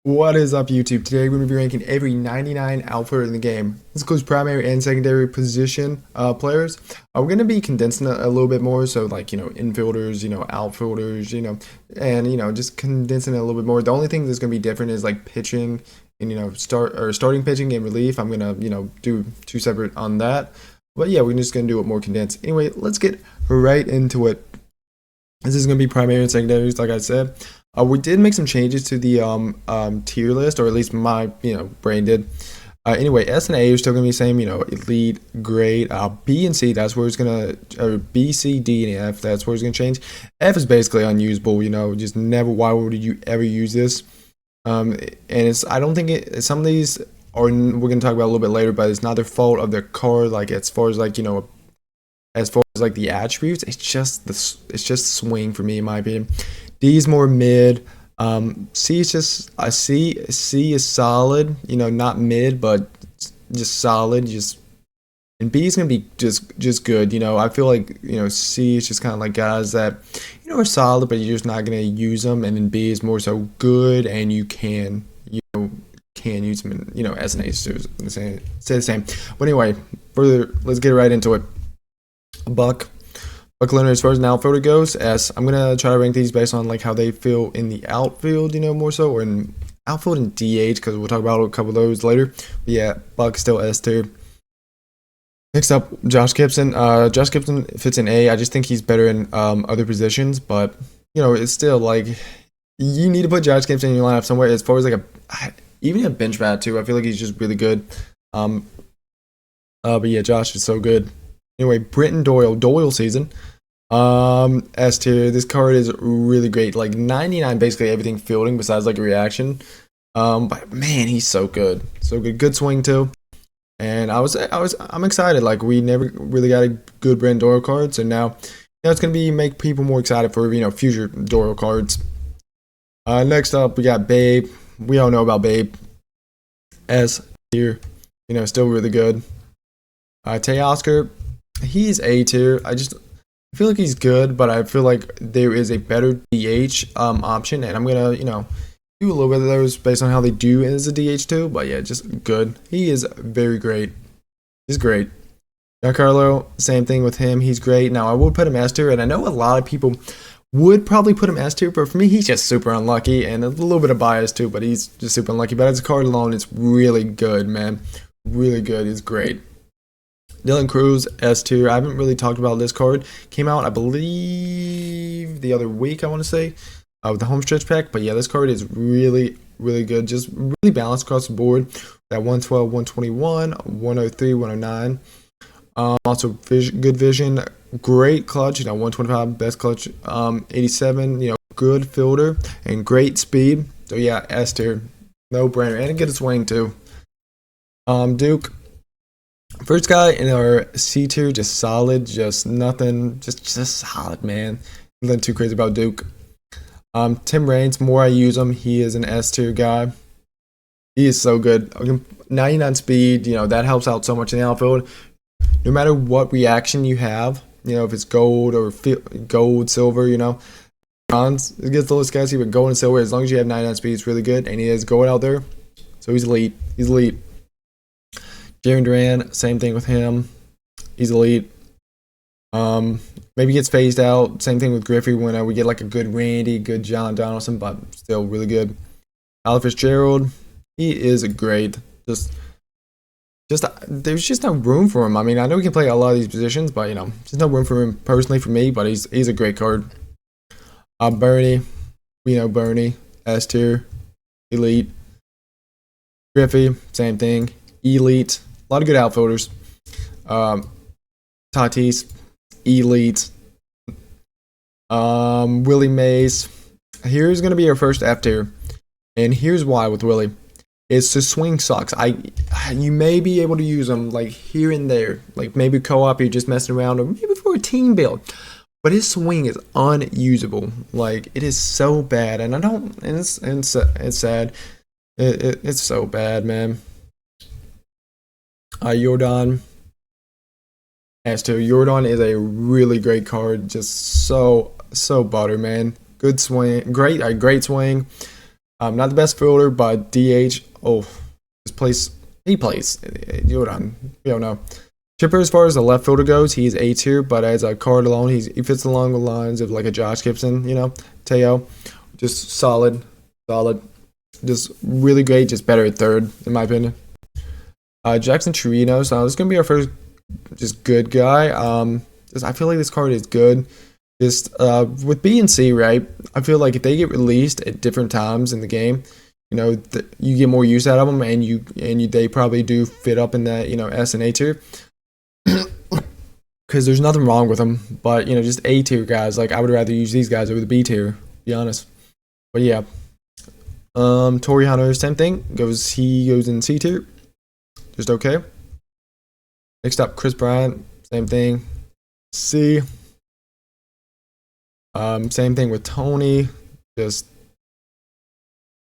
What is up, YouTube? Today we're going to be ranking every 99 outfielder in the game. This includes primary and secondary position players. We're going to be condensing it a little bit more, so like, infielders, outfielders, and just condensing it a little bit more. The only thing that's going to be different is like pitching and, starting pitching and relief. I'm going to, do two separate on that. But yeah, we're just going to do it more condensed. Anyway, let's get right into it. This is going to be primary and secondaries, like I said. We did make some changes to the tier list, or at least my brain did. Anyway, S and A are still gonna be the same. Elite, great. B and C, that's where it's gonna. Or B, C, D, and F, that's where it's gonna change. F is basically unusable. Just never. Why would you ever use this? And it's. I don't think it. Some of these are. We're gonna talk about a little bit later, but it's not their fault of their card. Like as far as as far as like the attributes, it's just swing for me, in my opinion. D is more mid. C is just C is solid. Not mid, but just solid. And B is gonna be just good. I feel like C is just kind of like guys that are solid, but you're just not gonna use them. And then B is more so good, and you can use them. And S and A stay the same. But anyway, let's get right into it. Buck Leonard, as far as an outfielder goes, S. I'm gonna try to rank these based on like how they feel in the outfield, more so, or in outfield and DH, because we'll talk about a couple of those later. But yeah, Buck still S tier. Next up, Josh Gibson. Josh Gibson fits in A. I just think he's better in other positions, but it's still like you need to put Josh Gibson in your lineup somewhere. As far as like even a bench bat too, I feel like he's just really good. But yeah, Josh is so good. Anyway, Britton Doyle season. S tier. This card is really great. Like 99, basically everything fielding besides like a reaction. But man, he's so good. So good. Good swing too. And I'm excited. Like we never really got a good Britton Doyle card, so now it's gonna make people more excited for future Doyle cards. Next up we got Babe. We all know about Babe. S tier. Still really good. Teoscar. He's A tier. I feel like he's good, but I feel like there is a better DH option, and I'm gonna do a little bit of those based on how they do as a DH too. But yeah, just good. He is very great. He's great. Giancarlo, same thing with him. He's great. Now I would put him S tier, and I know a lot of people would probably put him S tier, but for me, he's just super unlucky, and a little bit of bias too. But he's just super unlucky. But as a card alone, it's really good, man. Really good. It's great. Dylan Cruz, S tier. I haven't really talked about this card. Came out, I believe, the other week, I want to say, with the home stretch pack. But yeah, this card is really, really good. Just really balanced across the board. At 112, 121, 103, 109. Also, good vision. Great clutch. 125, best clutch. 87, good fielder. And great speed. So yeah, S tier. No brainer. And a good swing, too. Duke. First guy in our C tier, just solid, just nothing, just solid, man. Nothing too crazy about Duke. Tim Raines, more I use him, he is an S tier guy. He is so good. 99 speed, that helps out so much in the outfield. No matter what reaction you have, if it's gold or gold, silver, bronze, it gets a little sketchy, but gold and silver, as long as you have 99 speed, it's really good. And he is going out there, so he's elite. He's elite. Jarren Duran, same thing with him. He's elite. Maybe gets phased out. Same thing with Griffey when we get like a good Randy, good John Donaldson, but still really good. Alex Fitzgerald, he is great. Just there's just no room for him. I mean, I know he can play a lot of these positions, but there's no room for him personally for me. But he's a great card. Bernie, we know Bernie, S tier, elite. Griffey, same thing, elite. A lot of good outfielders. Tatis, elite. Willie Mays. Here's going to be our first F tier. And here's why with Willie. It's the swing sucks. You may be able to use them like here and there. Like maybe co-op, you're just messing around, or maybe for a team build. But his swing is unusable. Like it is so bad. And it's sad. It's so bad, man. Jordan S tier. Jordan is a really great card. Just so butter, man. Good swing. Great swing. Not the best fielder, but DH. Oh, this place he plays. You don't know. Chipper, as far as the left fielder goes, he's A tier, but as a card alone, he fits along the lines of like a Josh Gibson, Teo. Just solid. Just really great, just better at third, in my opinion. Jackson Chirinos. So this is gonna be our first just good guy. I feel like this card is good. Just with B and C, right? I feel like if they get released at different times in the game, you get more use out of them, and they probably do fit up in that S and A tier. Because there's nothing wrong with them, but just A tier guys. Like I would rather use these guys over the B tier, to be honest. But yeah, Torrey Hunter, same thing. He goes in C tier, just okay. Next up, Chris Bryant, same thing, C. Same thing with Tony, just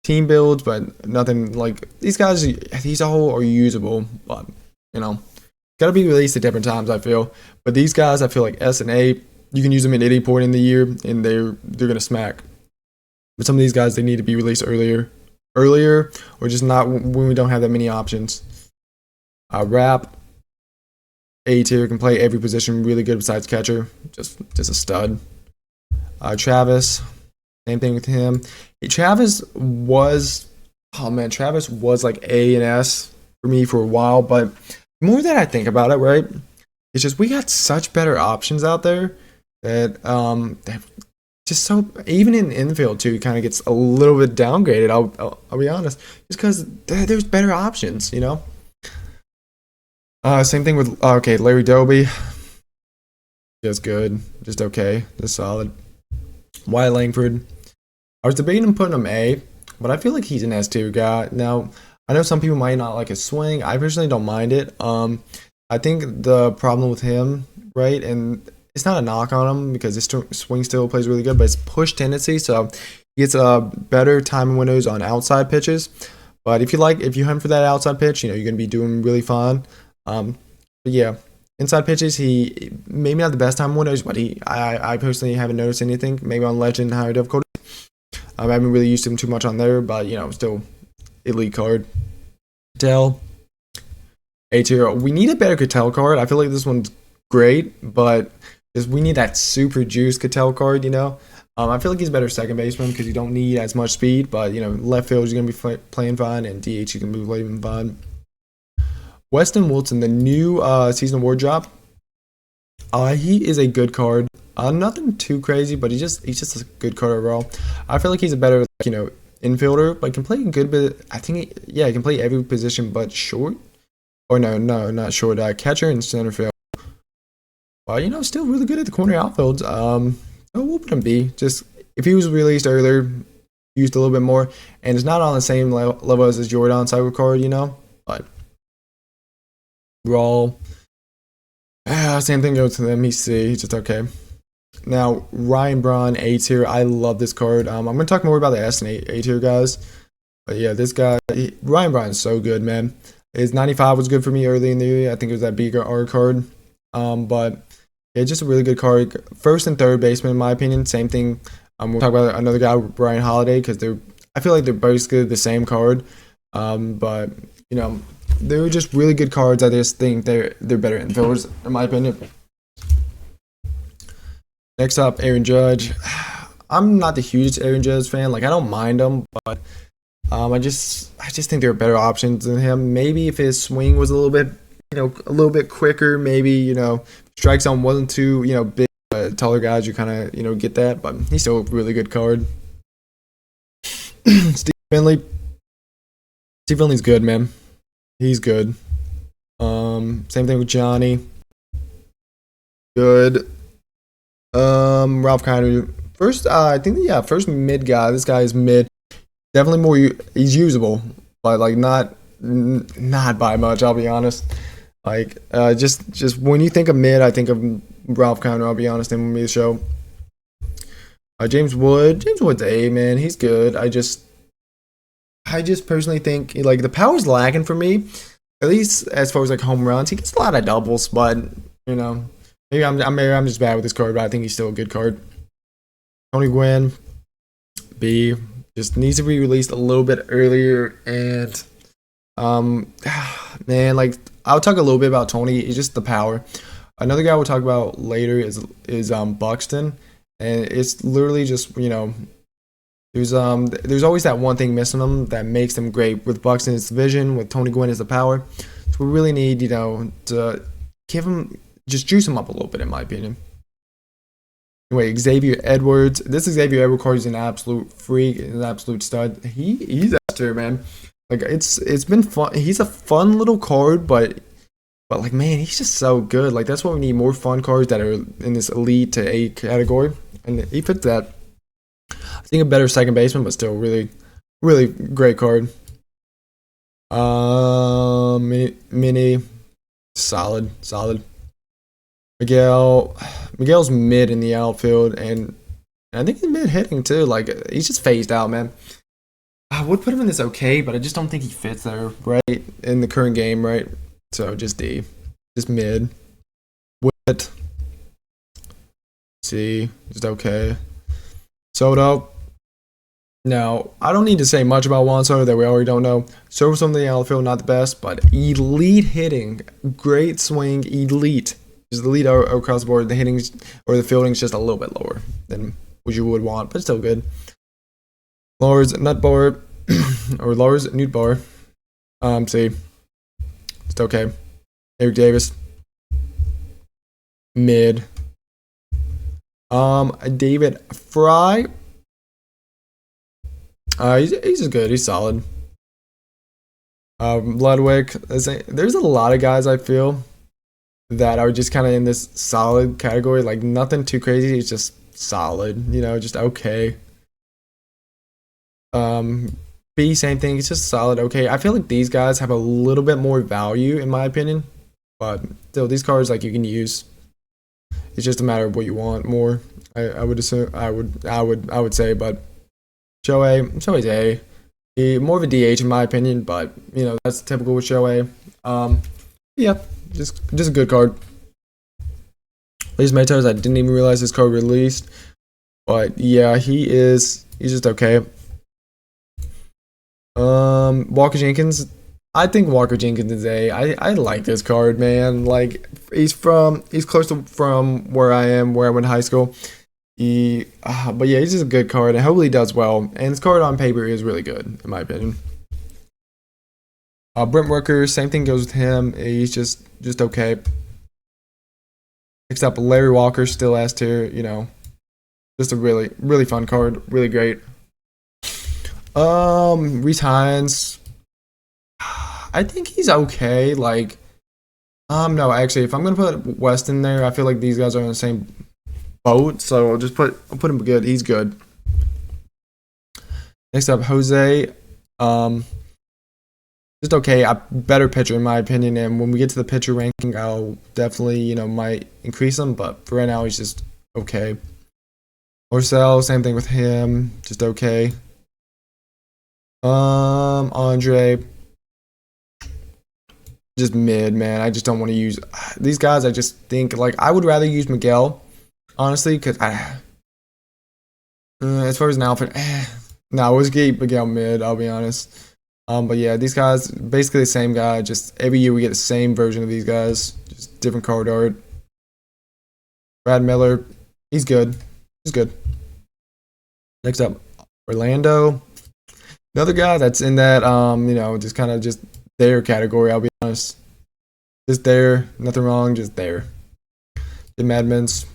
team builds, but nothing like these guys. These all are usable, but gotta be released at different times. I feel, but these guys, I feel like S and A, you can use them at any point in the year, and they're gonna smack. But some of these guys, they need to be released earlier, or just not when we don't have that many options. Rap, A tier, can play every position really good besides catcher, just a stud. Travis, same thing with him. Travis was like A and S for me for a while, but the more that I think about it, right, it's just we got such better options out there that just so even in infield too, kind of gets a little bit downgraded. I'll be honest, just because there's better options, Same thing with Larry Doby, just good, just okay, just solid. Wyatt Langford, I was debating on putting him A, but I feel like he's an S tier guy. Now, I know some people might not like his swing. I personally don't mind it. I think the problem with him, right, and it's not a knock on him because his swing still plays really good, but it's push tendency, so he gets better timing windows on outside pitches. But if you hunt for that outside pitch, you're gonna be doing really fine. But yeah. Inside pitches, he maybe not the best time windows, but I personally haven't noticed anything. Maybe on Legend, higher difficulty. I haven't really used him too much on there, but still elite card. Cattell, A tier. We need a better Cattell card. I feel like this one's great, but we need that super juice Cattell card. I feel like he's a better second baseman because you don't need as much speed, but left field is gonna be playing fine, and DH you can be playing fine. Weston Wilson, the new season award drop. He is a good card. Nothing too crazy, but he's just a good card overall. I feel like he's a better infielder, but can play a good bit. I think he can play every position but short. Or no, not short. Catcher and center field. Well, still really good at the corner outfields. We'll put him B. Just if he was released earlier, used a little bit more, and it's not on the same level as his Jordan cycle card, but. Raw. Same thing goes to them. He's C. He's just okay. Now, Ryan Braun, A tier. I love this card. I'm going to talk more about the S and A tier guys. But yeah, this guy, Ryan Braun is so good, man. His 95 was good for me early in the year. I think it was that BigHelii card. But yeah, just a really good card. First and third baseman, in my opinion. Same thing. We'll talk about another guy, Brian Holiday, because I feel like they're basically the same card. But, they're just really good cards. I just think they're better infielders, in my opinion. Next up, Aaron Judge. I'm not the hugest Aaron Judge fan. Like I don't mind him, but I just think there are better options than him. Maybe if his swing was a little bit quicker, maybe strike zone wasn't too big. Taller guys, you kind of get that, but he's still a really good card. Steve Finley. Steve Finley's good, man. He's good. Same thing with Johnny. Good. Ralph Kiner. First, I think first mid guy. This guy is mid. Definitely more. He's usable, but like not by much. I'll be honest. Like just when you think of mid, I think of Ralph Kiner. I'll be honest. In the show. James Wood. James Wood's A, man. He's good. I just personally think like the power's lacking for me, at least as far as like home runs. He gets a lot of doubles, but maybe I'm just bad with this card, but I think he's still a good card. Tony Gwynn, B, Just needs to be released a little bit earlier. And man, like I'll talk a little bit about Tony. It's just the power. Another guy we'll talk about later is Buxton, and it's literally just there's always that one thing missing them that makes them great. With Buxton, it's the vision. With Tony Gwynn, it's the power. So we really need to give him just juice him up a little bit, in my opinion. Anyway, Xavier Edwards. This Xavier Edwards card is an absolute freak, an absolute stud. He's after, man. Like it's been fun. He's a fun little card, but like man, he's just so good. Like that's why we need more fun cards that are in this elite to A category, and he fits that. I think a better second baseman, but still really, really great card. Mini, solid. Miguel's mid in the outfield, and I think he's mid hitting too. Like he's just phased out, man. I would put him in this okay, but I just don't think he fits there, right? In the current game, right? So just D, just mid. Wit, C, just okay. Soto. Now, I don't need to say much about Juan Soto that we already don't know. Service on the outfield, not the best, but elite hitting, great swing, elite. Just elite across the board. The hitting or the fielding is just a little bit lower than what you would want, but still good. Lars Nutbar or Lars Nutbar. C. It's okay. Eric Davis. Mid. David Fry. He's just good. He's solid. Ludwig. There's a lot of guys I feel that are just kind of in this solid category. Like nothing too crazy. It's just solid. Just okay. B, same thing. It's just solid. Okay. I feel like these guys have a little bit more value in my opinion, but still, these cards like you can use. It's just a matter of what you want more. I would assume. I would say, but. Shohei's A. More of a DH in my opinion, but that's typical with Shohei. Yeah, just a good card. Luis Matos, I didn't even realize this card released, but yeah, he's just okay. Walker Jenkins, I think Walker Jenkins is A. I like this card, man. Like he's close to from where I went to high school. But yeah, he's just a good card, and hopefully he does well. And his card on paper is really good, in my opinion. Brent Rooker, same thing goes with him. He's just okay. Next up, Larry Walker, still S tier. Just a really, really fun card, really great. Reese Hines, I think he's okay. Like, no, actually, if I'm gonna put West in there, I feel like these guys are in the same boat, so I'll put him good. He's good. Next up, Jose. Just okay. A better pitcher in my opinion, and when we get to the pitcher ranking, I'll definitely might increase him. But for right now, he's just okay. Orsell, same thing with him. Just okay. Andre. Just mid, man. I just don't want to use these guys. I just think like I would rather use Miguel. Honestly, because as far as an outfit, no, let's keep Miguel mid. I'll be honest. But yeah, these guys basically the same guy. Just every year we get the same version of these guys, just different card art. Brad Miller, he's good. He's good. Next up, Orlando, another guy that's in that just kind of just there category. I'll be honest, just there, nothing wrong, just there. Jim Edmonds.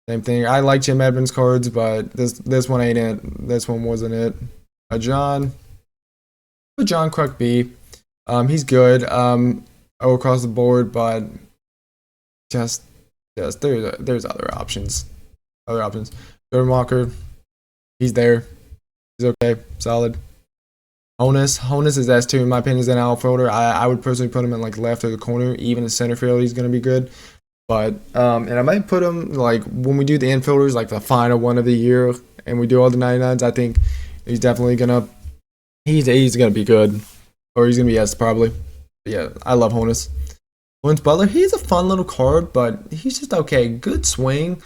Same thing. I like Jim Edmonds cards, but this one ain't it. This one wasn't it. John Kruk B. He's good. Across the board, but just there's other options. Jordan Walker, he's there. He's okay, solid. Honus is S2 in my opinion is an outfielder. I would personally put him in like left or the corner. Even in center field, he's gonna be good. But and I might put him like when we do the infielders, like the final one of the year, and we do all the 99s. I think he's definitely gonna he's gonna be good, or he's gonna be S probably. But yeah, I love Honus. Lawrence Butler, he's a fun little card, but he's just okay. Good swing,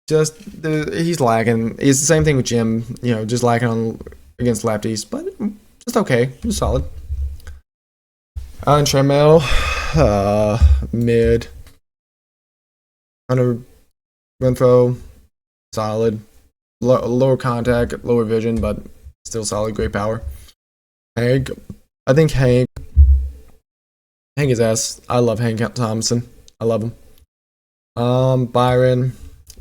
he's lacking. It's the same thing with Jim, you know, just lacking on against lefties, but just okay, just solid. On Trammell, mid. Hunter Renfro, solid. Lower contact, lower vision, but still solid. Great power. Hank, I think Hank is S. I love Hank Thompson. I love him. Byron,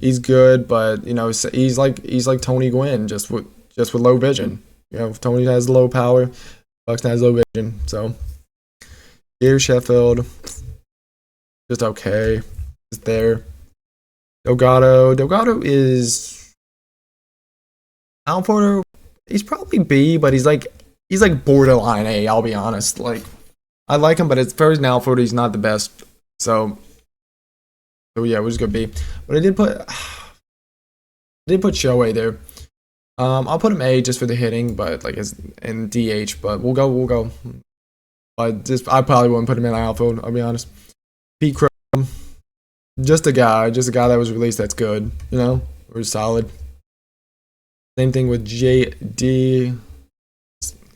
he's good, but you know he's like Tony Gwynn, just with low vision. You know, Tony has low power, Buxton has low vision. So here Sheffield, just okay, just there. Delgado is outfielder. He's probably B, but he's like borderline A. I'll be honest. Like I like him, but as far as an outfielder, he's not the best. So yeah, we're just gonna B. But I did put Shohei there. I'll put him A just for the hitting, but like as in DH. But we'll go. But I probably wouldn't put him in outfield. I'll be honest. Pete Crow, just a guy that was released that's good. You know, or solid. Same thing with JD.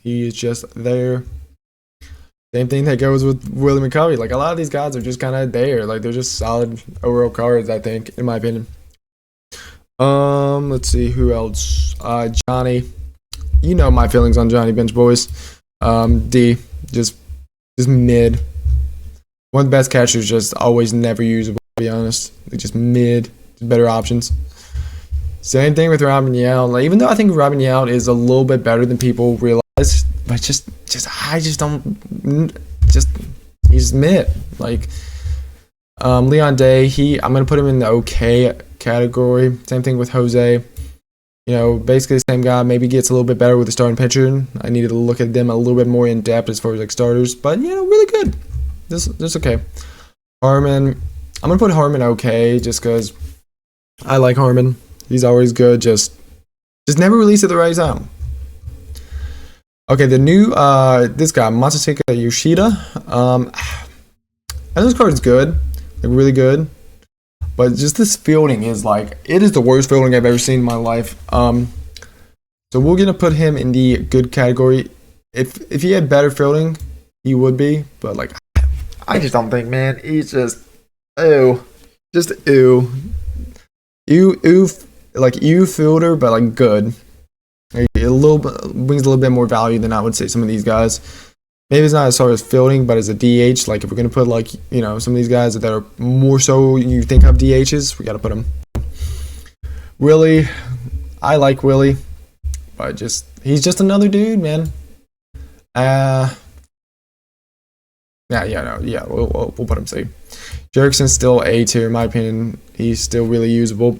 He is just there. Same thing that goes with Willie McCovey. Like a lot of these guys are just kind of there. Like they're just solid overall cards, I think, in my opinion. Let's see who else. Johnny. You know my feelings on Johnny Bench Boys. D. Just mid. One of the best catchers, just always never usable, to be honest. They're just mid. Better options. Same thing with Robin Yount. Like, even though I think Robin Yount is a little bit better than people realize, but I just don't he's mid. Like Leon Day, I'm gonna put him in the okay category. Same thing with Jose. You know, basically the same guy. Maybe gets a little bit better with the starting pitcher. I needed to look at them a little bit more in depth as far as like starters, but you know, really good. This okay. Harmon, I'm gonna put Harmon okay just because I like Harmon. He's always good. Just never release at the right time. Okay, the new this guy Masataka Yoshida. And this card is good, like really good, but just this fielding is like it is the worst fielding I've ever seen in my life. So we're gonna put him in the good category. If he had better fielding, he would be, but like I just don't think, man. He's just ew. Like fielder, but like good. Like, a little bit brings a little bit more value than I would say some of these guys. Maybe it's not as far as fielding, but as a DH. Like if we're gonna put like you know some of these guys that are more so you think of DHs, we gotta put them. Willie, I like Willie, but he's just another dude, man. We'll put him C. Jerkson's still A tier in my opinion. He's still really usable.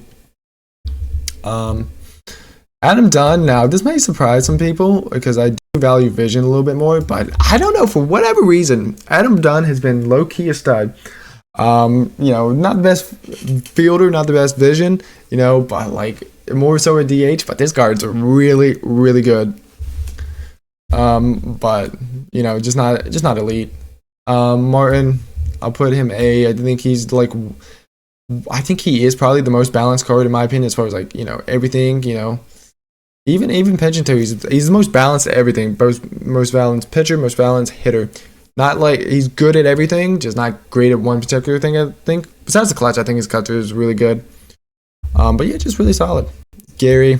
Adam Dunn, now this may surprise some people because I do value vision a little bit more, but I don't know, for whatever reason, Adam Dunn has been low-key a stud. You know, not the best fielder, not the best vision, you know, but like more so a DH, but this card's really, really good. But you know, just not elite. Martin, I'll put him A. I think he is probably the most balanced card in my opinion as far as like, you know, everything, you know. Even pitching too, he's the most balanced at everything. Most balanced pitcher, most balanced hitter. Not like he's good at everything, just not great at one particular thing. I think. Besides the clutch, I think his clutch is really good. But yeah, just really solid. Gary,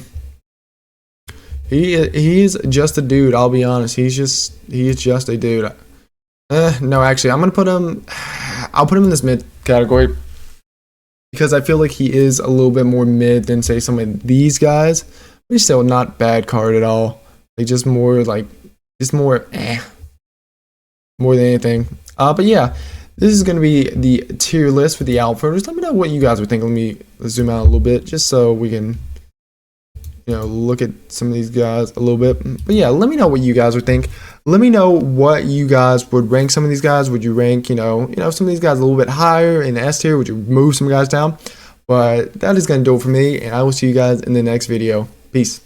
he's just a dude. I'll be honest. He's just a dude. No, actually, I'll put him in this mid category because I feel like he is a little bit more mid than say some of these guys. But he's still not bad card at all. Like more than anything. But yeah, this is gonna be the tier list for the outfielders. Let me know what you guys would think. Let me zoom out a little bit just so we can, you know, look at some of these guys a little bit. But yeah, let me know what you guys would think. Let me know what you guys would rank some of these guys. Would you rank, you know, some of these guys a little bit higher in S tier? Would you move some guys down? But that is gonna do it for me, and I will see you guys in the next video. Peace.